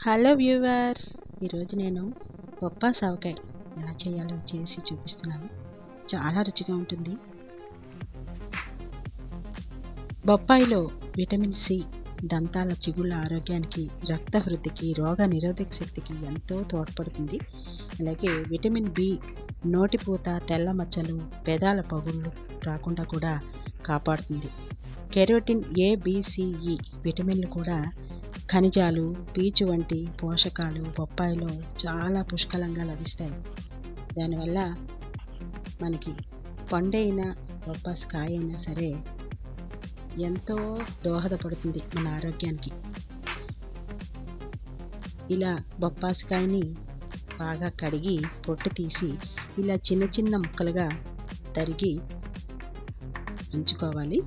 Hello viewers, ఈరోజు నేను బొప్పాస్ ఆవకాయ ఎలా చేయాలో చేసి చూపిస్తున్నాను. చాలా రుచిగా ఉంటుంది. బొప్పాయిలో విటమిన్ సి దంతాల చిగుళ్ళ ఆరోగ్యానికి, రక్త వృద్ధికి, రోగ నిరోధక శక్తికి ఎంతో తోడ్పడుతుంది. అలాగే విటమిన్ బి నోటిపూత, తెల్ల మచ్చలు, పెదాల పగుళ్ళు రాకుండా కూడా కాపాడుతుంది. కెరోటిన్, ఏబిసిఈ విటమిన్లు కూడా, ఖనిజాలు, పీచు వంటి పోషకాలు బొప్పాయిలో చాలా పుష్కలంగా లభిస్తాయి. దానివల్ల మనకి పండైన బొప్పాస్ కాయ అయినా సరే ఎంతో దోహదపడుతుంది మన ఆరోగ్యానికి. ఇలా బొప్పాస్ కాయని బాగా కడిగి పొట్టు తీసి ఇలా చిన్న చిన్న ముక్కలుగా తరిగి ఉంచుకోవాలి.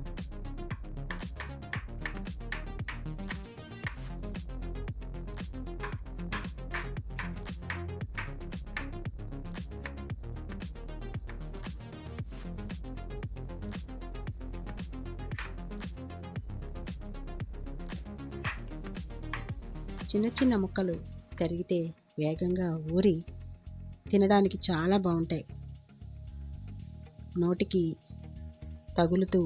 చిన్న చిన్న ముక్కలు తరిగితే వేగంగా ఊరి తినడానికి చాలా బాగుంటాయి. నోటికి తగులుతూ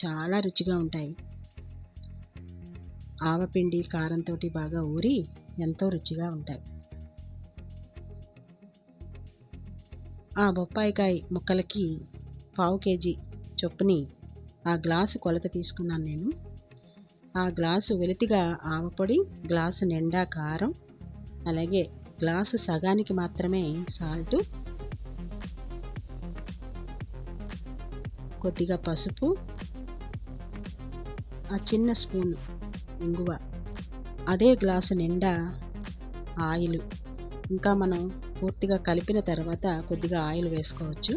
చాలా రుచిగా ఉంటాయి. ఆవపిండి కారంతో బాగా ఊరి ఎంతో రుచిగా ఉంటాయి. ఆ బొప్పాయికాయ ముక్కలకి 1/2 కేజీ చొప్పుని ఆ గ్లాసు కొలత తీసుకున్నాను నేను. ఆ గ్లాసు వెలితిగా ఆవపొడి, గ్లాసు నిండా కారం, అలాగే గ్లాసు సగానికి మాత్రమే సాల్టు, కొద్దిగా పసుపు, ఆ చిన్న స్పూన్ ఇంగువ, అదే గ్లాసు నిండా ఆయిల్. ఇంకా మనం పూర్తిగా కలిపిన తర్వాత కొద్దిగా ఆయిల్ వేసుకోవచ్చు.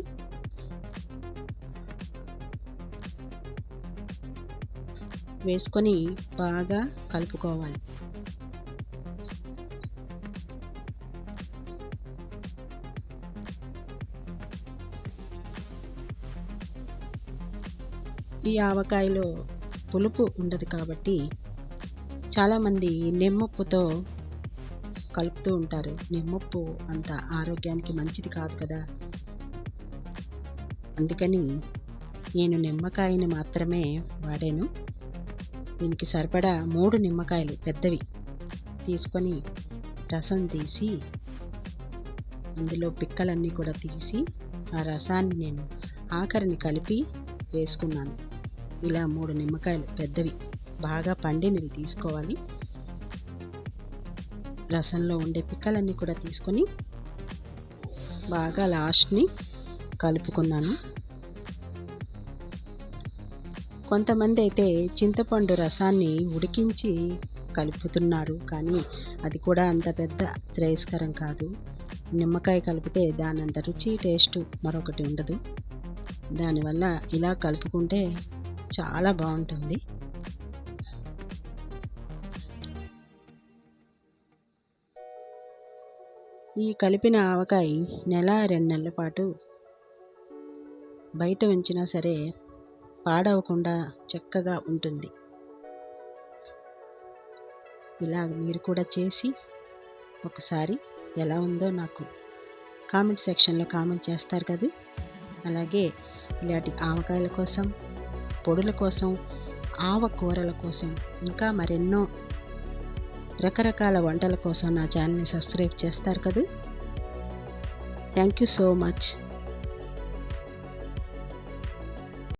వేసుకొని బాగా కలుపుకోవాలి. ఈ ఆవకాయలో పులుపు ఉండదు కాబట్టి చాలామంది నిమ్మప్పుతో కలుపుతూ ఉంటారు. నిమ్మప్పు అంత ఆరోగ్యానికి మంచిది కాదు కదా. అందుకని నేను నిమ్మకాయని మాత్రమే వాడాను. దీనికి సరిపడా 3 నిమ్మకాయలు పెద్దవి తీసుకొని రసం తీసి, అందులో పిక్కలన్నీ కూడా తీసి ఆ రసాన్ని నేను ఆఖరిని కలిపి వేసుకున్నాను. ఇలా 3 నిమ్మకాయలు పెద్దవి బాగా పండినవి తీసుకోవాలి. రసంలో ఉండే పిక్కలన్నీ కూడా తీసుకొని బాగా లాస్ట్ని కలుపుకున్నాను. కొంతమంది అయితే చింతపండు రసాన్ని ఉడికించి కలుపుతున్నారు, కానీ అది కూడా అంత పెద్ద శ్రేయస్కరం కాదు. నిమ్మకాయ కలిపితే దానంత రుచి, టేస్టు మరొకటి ఉండదు. దానివల్ల ఇలా కలుపుకుంటే చాలా బాగుంటుంది. ఈ కలిపిన ఆవకాయ 1-2 నెలల పాటు బయట ఉంచినా సరే పాడవకుండా చక్కగా ఉంటుంది. ఇలా మీరు కూడా చేసి ఒకసారి ఎలా ఉందో నాకు కామెంట్ సెక్షన్లో కామెంట్ చేస్తారు కదా. అలాగే ఇలాంటి ఆవకాయల కోసం, పొడుల కోసం, ఆవకూరల కోసం, ఇంకా మరెన్నో రకరకాల వంటల కోసం నా ఛానల్ని సబ్స్క్రైబ్ చేస్తారు కదా. Thank you so much.